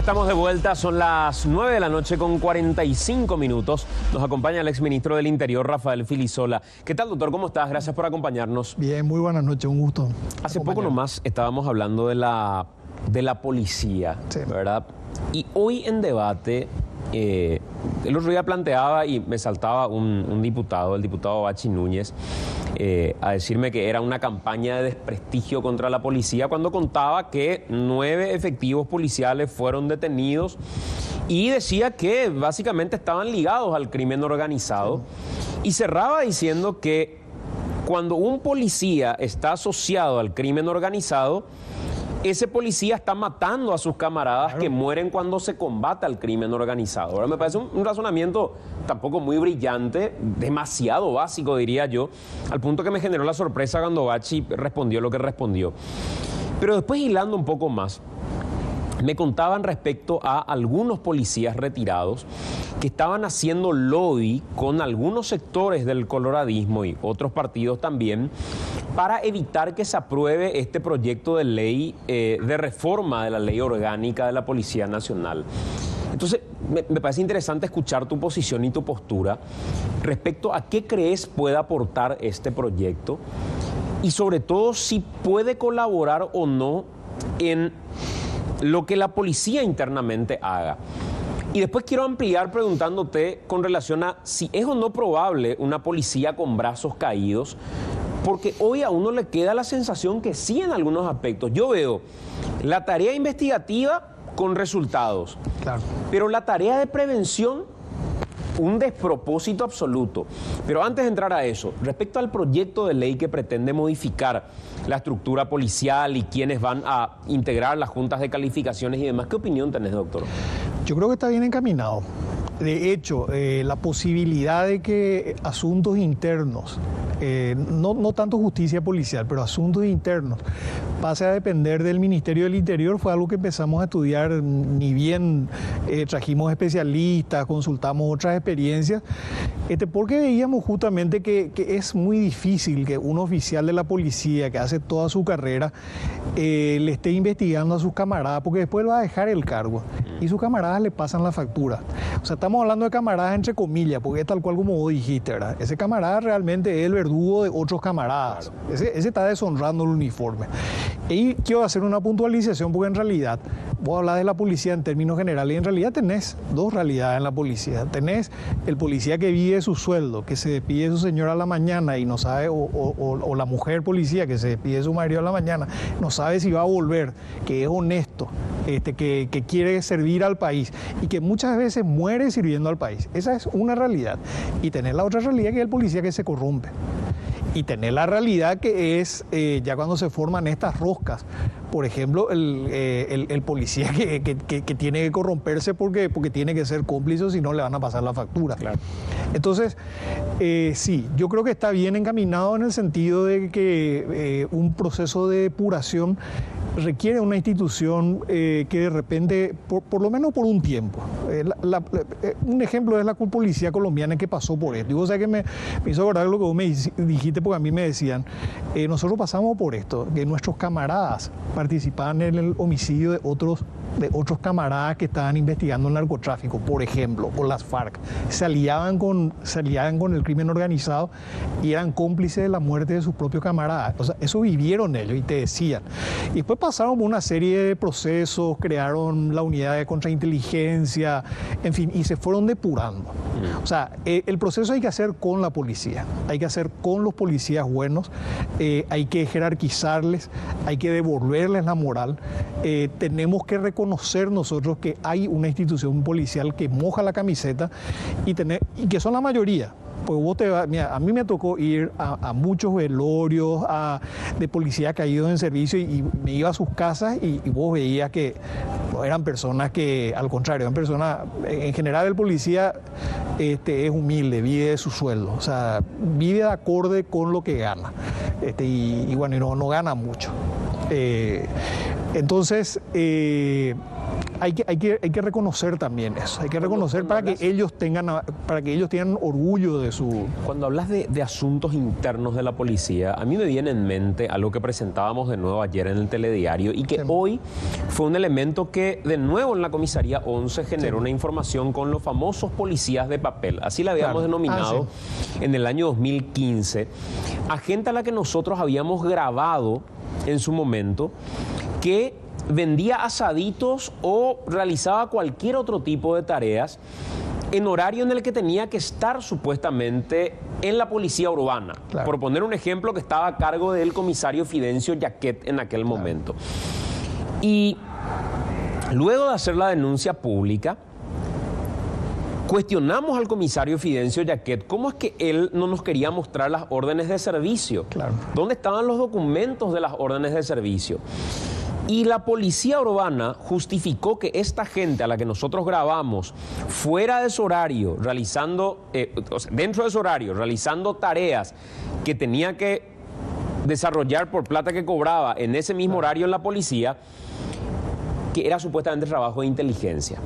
estamos de vuelta, son las 9 de la noche con 45 minutos. Nos acompaña el exministro del Interior, Rafael Filisola. ¿Qué tal, doctor? ¿Cómo estás? Gracias por acompañarnos. Bien, muy buenas noches, un gusto. Hace poco nomás estábamos hablando de la policía, sí, ¿verdad? Y hoy en debate, el otro día planteaba y me saltaba un diputado, el diputado Bachi Núñez, a decirme que era una campaña de desprestigio contra la policía cuando contaba que 9 efectivos policiales fueron detenidos y decía que básicamente estaban ligados al crimen organizado, y cerraba diciendo que cuando un policía está asociado al crimen organizado, ese policía está matando a sus camaradas que mueren cuando se combate al crimen organizado. Ahora, me parece un razonamiento tampoco muy brillante, demasiado básico, diría yo, al punto que me generó la sorpresa cuando Bachi respondió lo que respondió. Pero después, hilando un poco más, me contaban respecto a algunos policías retirados que estaban haciendo lobby con algunos sectores del coloradismo y otros partidos también para evitar que se apruebe este proyecto de ley de reforma de la ley orgánica de la Policía Nacional. Entonces, me parece interesante escuchar tu posición y tu postura respecto a qué crees puede aportar este proyecto y sobre todo si puede colaborar o no en lo que la policía internamente haga. Y después quiero ampliar preguntándote con relación a si es o no probable una policía con brazos caídos, porque hoy a uno le queda la sensación que sí en algunos aspectos. Yo veo la tarea investigativa con resultados, claro, pero la tarea de prevención, un despropósito absoluto. Pero antes de entrar a eso, respecto al proyecto de ley que pretende modificar la estructura policial y quienes van a integrar las juntas de calificaciones y demás, ¿qué opinión tenés, doctor? Yo creo que está bien encaminado. De hecho, la posibilidad de que asuntos internos, no tanto justicia policial, pero asuntos internos, pase a depender del Ministerio del Interior fue algo que empezamos a estudiar, ni bien trajimos especialistas, consultamos otras experiencias, porque veíamos justamente que es muy difícil que un oficial de la policía que hace toda su carrera le esté investigando a sus camaradas, porque después va a dejar el cargo y sus camaradas le pasan la factura. O sea, estamos hablando de camaradas entre comillas, porque es tal cual como vos dijiste, ¿verdad? Ese camarada realmente es el verdugo de otros camaradas. Claro. Ese está deshonrando el uniforme. Y quiero hacer una puntualización, porque en realidad, vos hablas de la policía en términos generales, y en realidad tenés dos realidades en la policía. Tenés el policía que vive su sueldo, que se despide de su señora a la mañana y no sabe, o la mujer policía que se despide de su marido a la mañana, no sabe si va a volver, que es honesto, que quiere servir al país y que muchas veces muere sirviendo al país. Esa es una realidad. Y tenés la otra realidad, que es el policía que se corrompe. Y tener la realidad que es ya cuando se forman estas roscas, por ejemplo, el policía que tiene que corromperse porque tiene que ser cómplice, si no le van a pasar la factura. Claro. Entonces, sí, yo creo que está bien encaminado en el sentido de que un proceso de depuración requiere una institución que de repente, por lo menos por un tiempo. Un ejemplo es la policía colombiana que pasó por esto. Y vos sabés que me hizo acordar lo que vos me dijiste, porque a mí me decían, nosotros pasamos por esto, que nuestros camaradas participaban en el homicidio de otros camaradas que estaban investigando el narcotráfico, por ejemplo, o las FARC. Se aliaban con el crimen organizado y eran cómplices de la muerte de sus propios camaradas. O sea, eso vivieron ellos y te decían. Y después pasaron por una serie de procesos, crearon la unidad de contrainteligencia, en fin, y se fueron depurando. O sea, el proceso hay que hacer con la policía, hay que hacer con los policías buenos, hay que jerarquizarles, hay que devolverles la moral, tenemos que reconocer nosotros que hay una institución policial que moja la camiseta y que son la mayoría. Pues mira, a mí me tocó ir a muchos velorios de policía caídos en servicio y me iba a sus casas y vos veías que no eran personas que, al contrario, eran personas, en general el policía es humilde, vive de su sueldo, o sea, vive de acorde con lo que gana, y bueno, no gana mucho. Entonces, hay que reconocer también eso. Hay que reconocer para que ellos tengan orgullo de su... Cuando hablas de asuntos internos de la policía, a mí me viene en mente algo que presentábamos de nuevo ayer en el telediario y que hoy fue un elemento que de nuevo en la comisaría 11 generó una información con los famosos policías de papel. Así la habíamos denominado en el año 2015. A gente a la que nosotros habíamos grabado en su momento que vendía asaditos o realizaba cualquier otro tipo de tareas en horario en el que tenía que estar supuestamente en la policía urbana. Claro. Por poner un ejemplo, que estaba a cargo del comisario Fidencio Yaquet en aquel momento. Y luego de hacer la denuncia pública, cuestionamos al comisario Fidencio Yaquet cómo es que él no nos quería mostrar las órdenes de servicio. Claro. ¿Dónde estaban los documentos de las órdenes de servicio? Y la policía urbana justificó que esta gente a la que nosotros grabamos fuera de su horario, realizando, dentro de su horario, realizando tareas que tenía que desarrollar por plata que cobraba en ese mismo horario en la policía, que era supuestamente trabajo de inteligencia.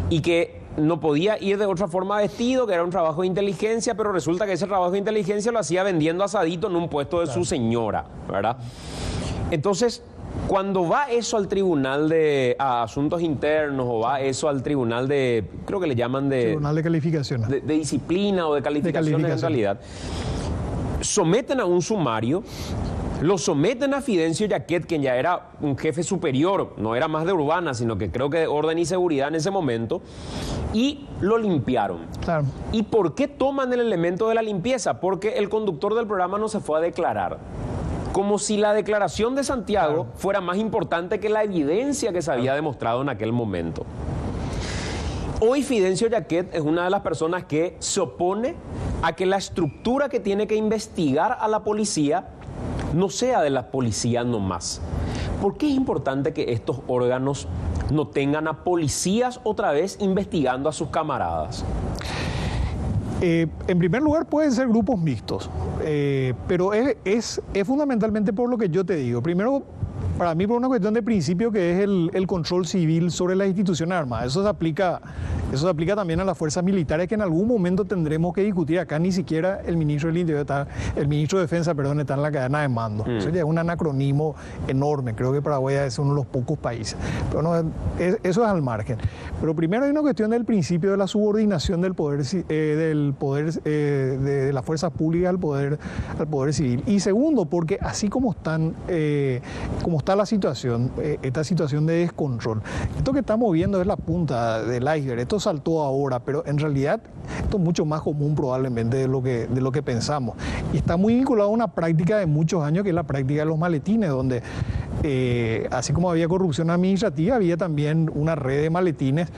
Y que no podía ir de otra forma vestido, que era un trabajo de inteligencia, pero resulta que ese trabajo de inteligencia lo hacía vendiendo asadito en un puesto de su señora, ¿verdad? Entonces, cuando va eso al tribunal de asuntos internos o va eso al tribunal de, creo que le llaman de... Tribunal de calificaciones. De disciplina o de calificaciones en realidad. Someten a un sumario, lo someten a Fidencio Yaquet, quien ya era un jefe superior, no era más de urbana, sino que creo que de orden y seguridad en ese momento, y lo limpiaron. Claro. ¿Y por qué toman el elemento de la limpieza? Porque el conductor del programa no se fue a declarar. Como si la declaración de Santiago fuera más importante que la evidencia que se había demostrado en aquel momento. Hoy Fidencio Yaquet es una de las personas que se opone a que la estructura que tiene que investigar a la policía no sea de la policía nomás. ¿Por qué es importante que estos órganos no tengan a policías otra vez investigando a sus camaradas? En primer lugar, pueden ser grupos mixtos, pero es fundamentalmente por lo que yo te digo. Primero, para mí, por una cuestión de principio, que es el control civil sobre las instituciones armadas. Eso se aplica también a las fuerzas militares, que en algún momento tendremos que discutir. Acá ni siquiera el ministro del Interior el ministro de Defensa, está en la cadena de mando. Eso ya es un anacronismo enorme. Creo que Paraguay es uno de los pocos países. Pero no, eso es al margen. Pero primero hay una cuestión del principio de la subordinación del poder, de las fuerzas públicas al poder civil. Y segundo, porque así como está la situación, esta situación de descontrol, esto que estamos viendo es la punta del iceberg. Esto saltó ahora, pero en realidad esto es mucho más común probablemente de lo que pensamos. Y está muy vinculado a una práctica de muchos años, que es la práctica de los maletines, donde así como había corrupción administrativa, había también una red de maletines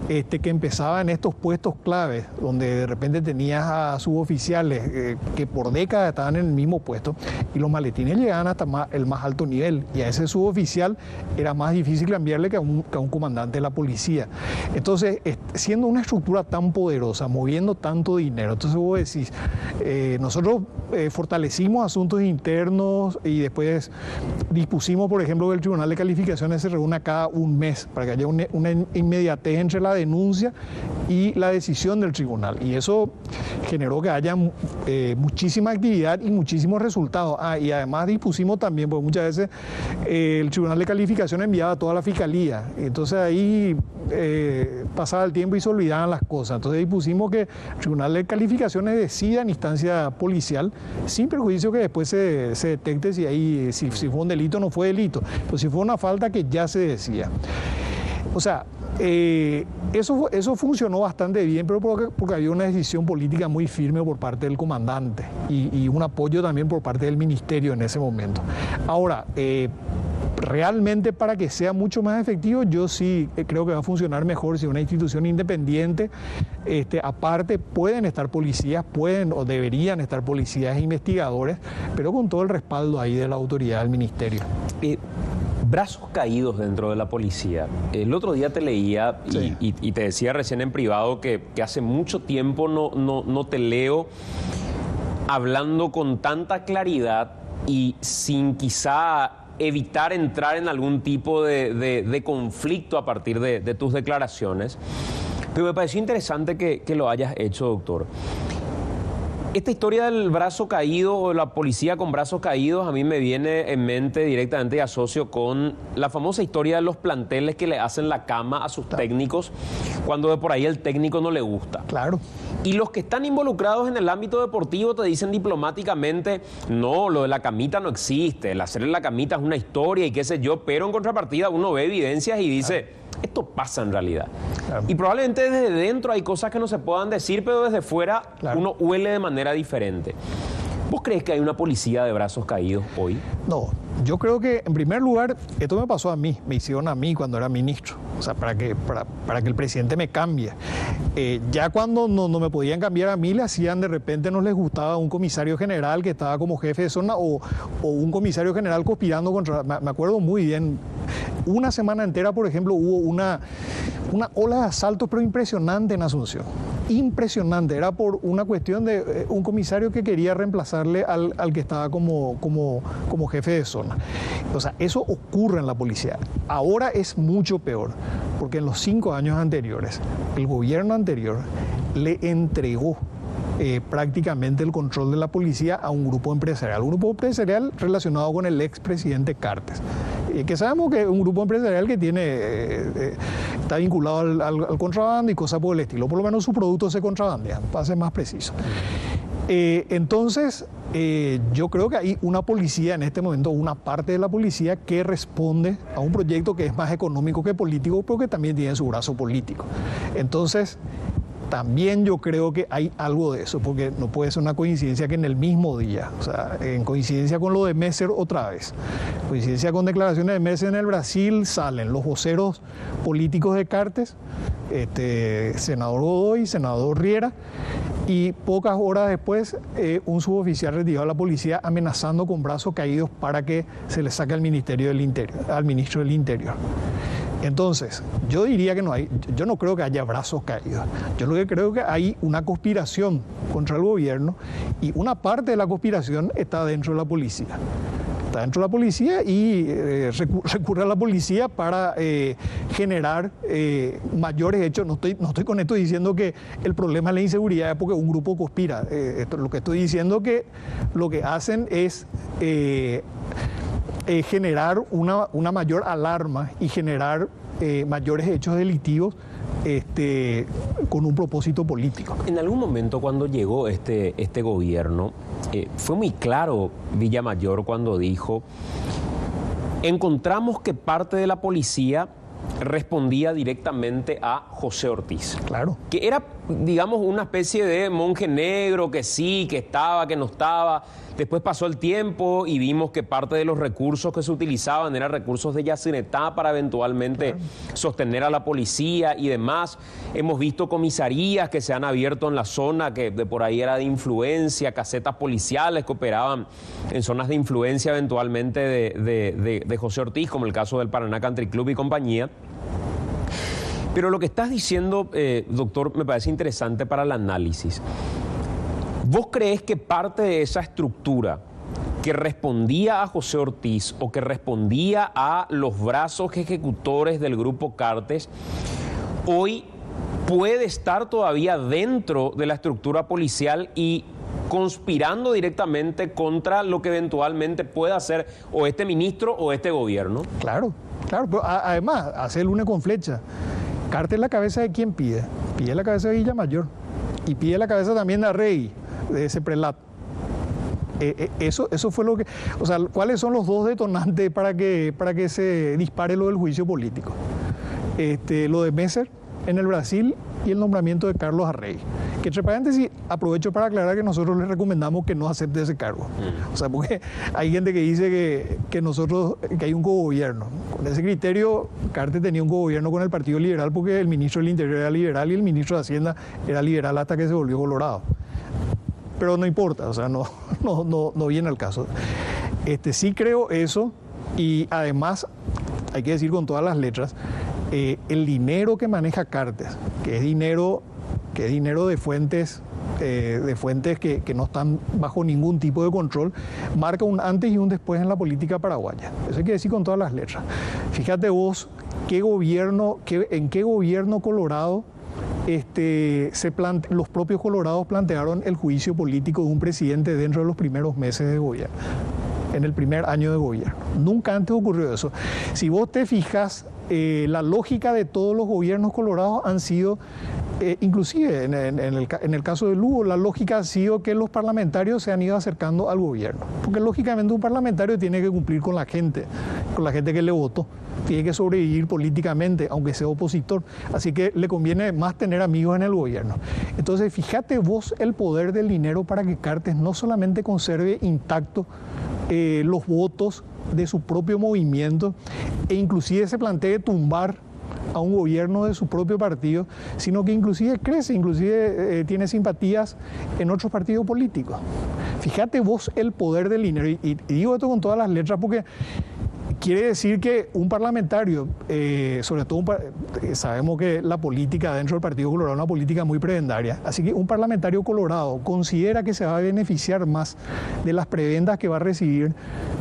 que empezaba en estos puestos claves, donde de repente tenías a suboficiales que por décadas estaban en el mismo puesto, y los maletines llegaban hasta el más alto nivel, y a ese suboficial era más difícil cambiarle que a un comandante de la policía. Entonces, siendo una estructura tan poderosa, moviendo tanto dinero, entonces vos decís, nosotros fortalecimos asuntos internos y después dispusimos, por ejemplo, que el Tribunal de Calificaciones se reúna cada un mes para que haya una inmediatez entre la denuncia y la decisión del tribunal. Y eso generó que haya muchísima actividad y muchísimos resultados. Y además dispusimos también, porque muchas veces el Tribunal de Calificación enviaba a toda la fiscalía. Entonces ahí pasaba el tiempo y se olvidaban las cosas. Entonces dispusimos que el Tribunal de Calificaciones decida en instancia policial, sin perjuicio que después se detecte si fue un delito o no fue delito. Pero si fue una falta, que ya se decía. O sea, eso funcionó bastante bien, pero porque había una decisión política muy firme por parte del comandante y un apoyo también por parte del ministerio en ese momento. Ahora, realmente, para que sea mucho más efectivo, yo sí creo que va a funcionar mejor si una institución independiente, aparte pueden estar policías, pueden o deberían estar policías e investigadores, pero con todo el respaldo ahí de la autoridad del ministerio. Brazos caídos dentro de la policía. El otro día te leía y te decía recién en privado que hace mucho tiempo no te leo hablando con tanta claridad y sin quizá evitar entrar en algún tipo de conflicto a partir de tus declaraciones. Pero me pareció interesante que lo hayas hecho, doctor. Esta historia del brazo caído o la policía con brazos caídos a mí me viene en mente directamente y asocio con la famosa historia de los planteles que le hacen la cama a sus técnicos cuando de por ahí el técnico no le gusta. Claro. Y los que están involucrados en el ámbito deportivo te dicen diplomáticamente, no, lo de la camita no existe, el hacerle la camita es una historia y qué sé yo, pero en contrapartida uno ve evidencias y dice... Esto pasa en realidad. Claro. Y probablemente desde dentro hay cosas que no se puedan decir, pero desde fuera uno huele de manera diferente. ¿Vos crees que hay una policía de brazos caídos hoy? No, yo creo que en primer lugar, esto me pasó a mí, me hicieron a mí cuando era ministro, o sea, para que el presidente me cambie. Ya cuando no me podían cambiar a mí, le hacían de repente, no les gustaba un comisario general que estaba como jefe de zona o un comisario general conspirando contra, me acuerdo muy bien, una semana entera, por ejemplo, hubo una ola de asaltos, pero impresionante en Asunción. Impresionante, era por una cuestión de un comisario que quería reemplazarle al que estaba como jefe de zona. O sea, eso ocurre en la policía. Ahora es mucho peor, porque en los 5 años anteriores, el gobierno anterior le entregó prácticamente el control de la policía a un grupo empresarial relacionado con el expresidente Cartes, que sabemos que es un grupo empresarial que está vinculado al contrabando y cosas por el estilo, por lo menos sus productos se contrabandean, para ser más preciso. Entonces, yo creo que hay una policía en este momento, una parte de la policía que responde a un proyecto que es más económico que político, pero que también tiene su brazo político. Entonces, también yo creo que hay algo de eso, porque no puede ser una coincidencia que en el mismo día, o sea, en coincidencia con lo de Messer otra vez, coincidencia con declaraciones de Messer en el Brasil, salen los voceros políticos de Cartes, senador Godoy, senador Riera, y pocas horas después un suboficial retirado a la policía amenazando con brazos caídos para que se le saque al Ministerio del Interior, al ministro del Interior. Entonces, yo diría que yo no creo que haya brazos caídos. Yo lo que creo es que hay una conspiración contra el gobierno y una parte de la conspiración está dentro de la policía. Está dentro de la policía y recurre a la policía para generar mayores hechos. No estoy con esto diciendo que el problema es la inseguridad porque un grupo conspira. Lo que estoy diciendo es que lo que hacen es... generar una mayor alarma y generar mayores hechos delictivos con un propósito político. En algún momento cuando llegó este gobierno, fue muy claro Villamayor cuando dijo, encontramos que parte de la policía respondía directamente a José Ortiz. Claro. Que era, digamos, una especie de monje negro que sí, que estaba, que no estaba. Después pasó el tiempo y vimos que parte de los recursos que se utilizaban eran recursos de Yacyretá para eventualmente sostener a la policía y demás. Hemos visto comisarías que se han abierto en la zona que de por ahí era de influencia, casetas policiales que operaban en zonas de influencia eventualmente de José Ortiz, como el caso del Paraná Country Club y compañía. Pero lo que estás diciendo, doctor, me parece interesante para el análisis. ¿Vos crees que parte de esa estructura que respondía a José Ortiz o que respondía a los brazos ejecutores del grupo Cartes, hoy puede estar todavía dentro de la estructura policial y conspirando directamente contra lo que eventualmente pueda hacer o este ministro o este gobierno? Claro, pero además, hace el lunes con flecha. Cartes la cabeza de quién pide. Pide la cabeza de Villamayor y pide la cabeza también de Arregui, de ese prelato. Eso fue lo que... O sea, ¿cuáles son los dos detonantes para que se dispare lo del juicio político? Lo de Messer en el Brasil y el nombramiento de Carlos Arregui. Que entre paréntesis, aprovecho para aclarar que nosotros les recomendamos que no acepte ese cargo. O sea, porque hay gente que dice que hay un cogobierno. Con ese criterio, Cartes tenía un cogobierno con el Partido Liberal porque el ministro del Interior era liberal y el ministro de Hacienda era liberal hasta que se volvió colorado. Pero no importa, o sea, no viene al caso. Sí creo eso y además, hay que decir con todas las letras, el dinero que maneja Cartes, que es dinero de fuentes de fuentes que no están bajo ningún tipo de control, marca un antes y un después en la política paraguaya. Eso hay que decir con todas las letras. Fíjate vos en qué gobierno colorado los propios colorados plantearon el juicio político de un presidente dentro de los primeros meses de gobierno, en el primer año de gobierno. Nunca antes ocurrió eso. Si vos te fijas, la lógica de todos los gobiernos colorados han sido, inclusive en el caso de Lugo, la lógica ha sido que los parlamentarios se han ido acercando al gobierno. Porque lógicamente un parlamentario tiene que cumplir con la gente que le votó. Tiene que sobrevivir políticamente, aunque sea opositor. Así que le conviene más tener amigos en el gobierno. Entonces, fíjate vos el poder del dinero para que Cartes no solamente conserve intacto los votos de su propio movimiento e inclusive se plantee tumbar a un gobierno de su propio partido, sino que inclusive crece, tiene simpatías en otros partidos políticos. Fíjate vos el poder del dinero, y digo esto con todas las letras porque quiere decir que un parlamentario, sobre todo sabemos que la política dentro del Partido Colorado es una política muy prebendaria, así que un parlamentario colorado considera que se va a beneficiar más de las prebendas que va a recibir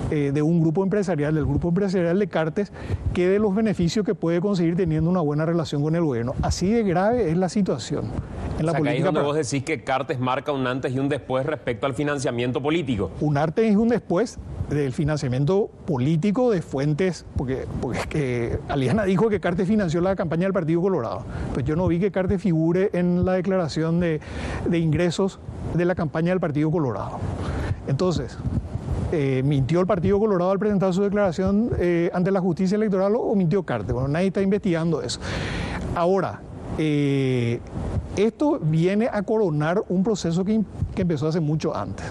de un grupo empresarial, del grupo empresarial de Cartes, que de los beneficios que puede conseguir teniendo una buena relación con el gobierno. Así de grave es la situación en la política. Ahí es donde vos decís que Cartes marca un antes y un después respecto al financiamiento político. Un antes y un después del financiamiento político de fuentes, porque Aliana dijo que Cartes financió la campaña del Partido Colorado. Pues yo no vi que Cartes figure en la declaración de ingresos de la campaña del Partido Colorado. Entonces, ¿mintió el Partido Colorado al presentar su declaración ante la justicia electoral o mintió Cartes? Bueno, nadie está investigando eso. Ahora, esto viene a coronar un proceso que empezó hace mucho antes.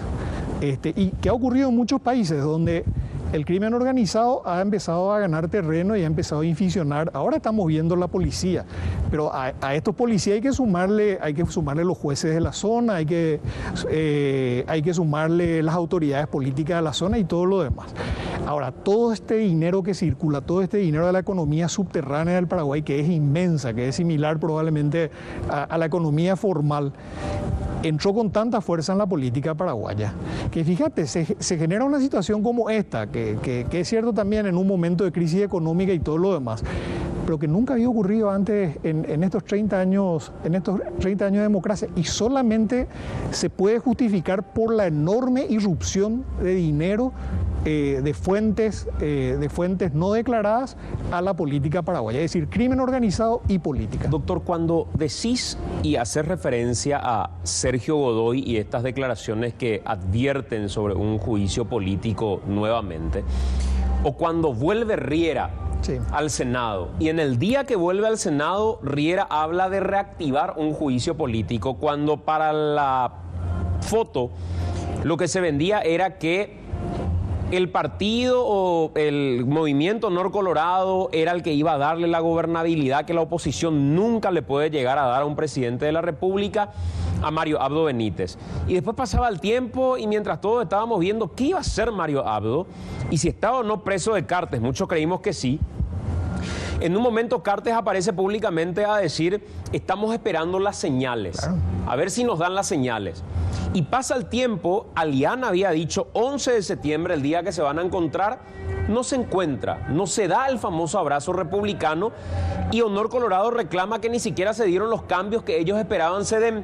Y que ha ocurrido en muchos países donde el crimen organizado ha empezado a ganar terreno y ha empezado a inficionar. Ahora estamos viendo la policía, pero a estos policías hay que sumarle los jueces de la zona, hay que sumarle las autoridades políticas de la zona y todo lo demás. Ahora, todo este dinero que circula, todo este dinero de la economía subterránea del Paraguay, que es inmensa, que es similar probablemente a la economía formal, entró con tanta fuerza en la política paraguaya, que fíjate, se genera una situación como esta, que es cierto también en un momento de crisis económica y todo lo demás, pero que nunca había ocurrido antes en estos 30 años de democracia, y solamente se puede justificar por la enorme irrupción de dinero de fuentes no declaradas a la política paraguaya, es decir, crimen organizado y política. Doctor, cuando decís y haces referencia a Sergio Godoy y estas declaraciones que advierten sobre un juicio político nuevamente, o cuando vuelve Riera al Senado, y en el día que vuelve al Senado, Riera habla de reactivar un juicio político, cuando para la foto lo que se vendía era que el partido o el movimiento Honor Colorado era el que iba a darle la gobernabilidad que la oposición nunca le puede llegar a dar a un presidente de la República, a Mario Abdo Benítez. Y después pasaba el tiempo y mientras todos estábamos viendo qué iba a hacer Mario Abdo y si estaba o no preso de Cartes, muchos creímos que sí. En un momento Cartes aparece públicamente a decir, estamos esperando las señales, a ver si nos dan las señales. Y pasa el tiempo, Aliana había dicho 11 de septiembre, el día que se van a encontrar, no se encuentra, no se da el famoso abrazo republicano y Honor Colorado reclama que ni siquiera se dieron los cambios que ellos esperaban se den.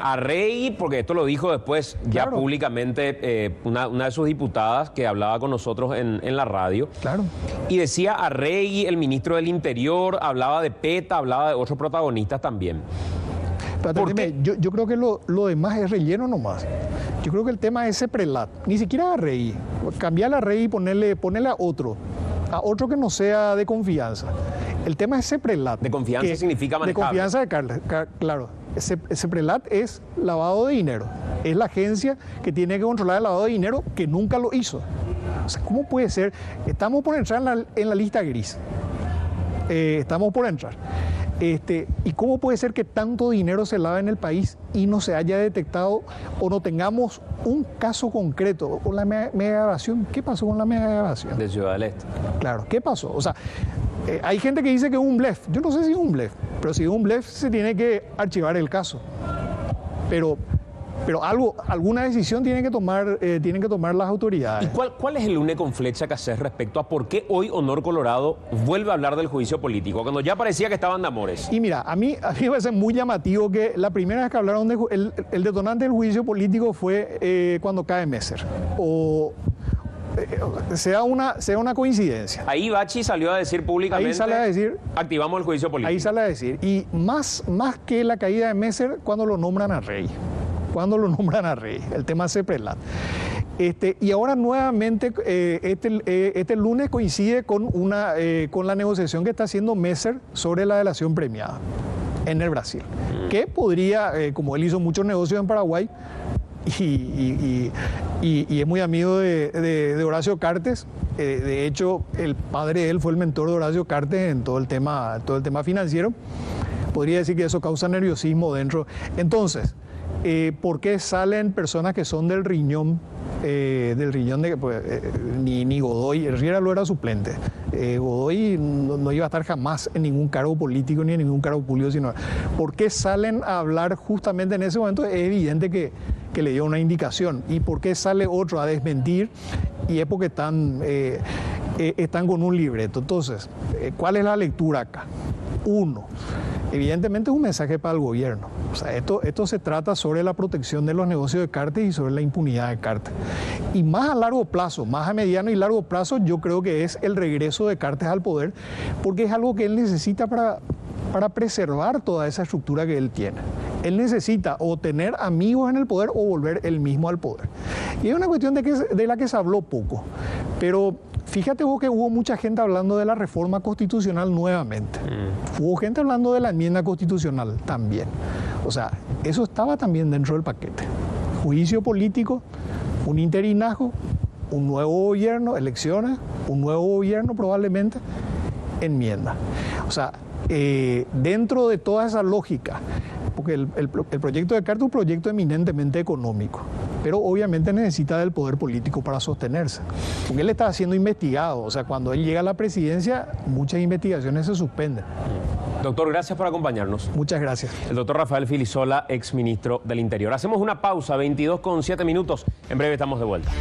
A Rey, porque esto lo dijo después ya públicamente una de sus diputadas que hablaba con nosotros en la radio. Y decía a Rey, el ministro del Interior, hablaba de PETA, hablaba de otros protagonistas también. Yo creo que lo demás es relleno nomás. Yo creo que el tema es ese prelat, ni siquiera a Rey, cambiarle a Rey y ponerle a otro que no sea de confianza. El tema es ese prelat. De confianza significa manejable. De confianza de Carles, claro. Ese prelat es lavado de dinero. Es la agencia que tiene que controlar el lavado de dinero que nunca lo hizo. O sea, ¿cómo puede ser? Estamos por entrar en la lista gris. Estamos por entrar. ¿Y cómo puede ser que tanto dinero se lava en el país y no se haya detectado o no tengamos un caso concreto con la mega evasión? ¿Qué pasó con la mega evasión? De Ciudad del Este. Claro, ¿qué pasó? O sea, hay gente que dice que es un blef. Yo no sé si es un blef, pero si es un blef se tiene que archivar el caso. Pero Pero alguna decisión tienen que tomar las autoridades. ¿Y cuál es el único con flecha que hacer respecto a por qué hoy Honor Colorado vuelve a hablar del juicio político, cuando ya parecía que estaban de amores? Y mira, a mí me parece muy llamativo que la primera vez que hablaron el detonante del juicio político fue cuando cae Messer. Sea una coincidencia. Ahí Bachi salió a decir públicamente, ahí sale a decir, activamos el juicio político. Ahí sale a decir, y más que la caída de Messer, cuando lo nombran a rey. El tema Ceprelat. Y ahora nuevamente, este lunes coincide con la negociación que está haciendo Messer sobre la delación premiada en el Brasil. Que podría, como él hizo muchos negocios en Paraguay, y es muy amigo de Horacio Cartes. De hecho, el padre de él fue el mentor de Horacio Cartes en todo el tema financiero. Podría decir que eso causa nerviosismo dentro. Entonces, ¿por qué salen personas que son del riñón de pues, ni Godoy? Riera lo era suplente. Godoy no iba a estar jamás en ningún cargo político ni en ningún cargo público, sino ¿por qué salen a hablar justamente en ese momento? Es evidente que le dio una indicación. ¿Y por qué sale otro a desmentir? Y es porque están con un libreto. Entonces, ¿cuál es la lectura acá? Uno, evidentemente es un mensaje para el gobierno. O sea, esto se trata sobre la protección de los negocios de Cartes y sobre la impunidad de Cartes. Y más a largo plazo, más a mediano y largo plazo, yo creo que es el regreso de Cartes al poder, porque es algo que él necesita para preservar toda esa estructura que él tiene. Él necesita o tener amigos en el poder o volver él mismo al poder. Y es una cuestión de la que se habló poco. Pero fíjate vos que hubo mucha gente hablando de la reforma constitucional nuevamente. Hubo gente hablando de la enmienda constitucional también. O sea, eso estaba también dentro del paquete. Juicio político, un interinajo, un nuevo gobierno, elecciones, un nuevo gobierno probablemente, enmienda. O sea, dentro de toda esa lógica, porque el proyecto de Cartes es un proyecto eminentemente económico, pero obviamente necesita del poder político para sostenerse, porque él está siendo investigado. O sea, cuando él llega a la presidencia, muchas investigaciones se suspenden. Doctor, gracias por acompañarnos. Muchas gracias. El doctor Rafael Filisola, exministro del Interior. Hacemos una pausa, 22:07 minutos. En breve estamos de vuelta.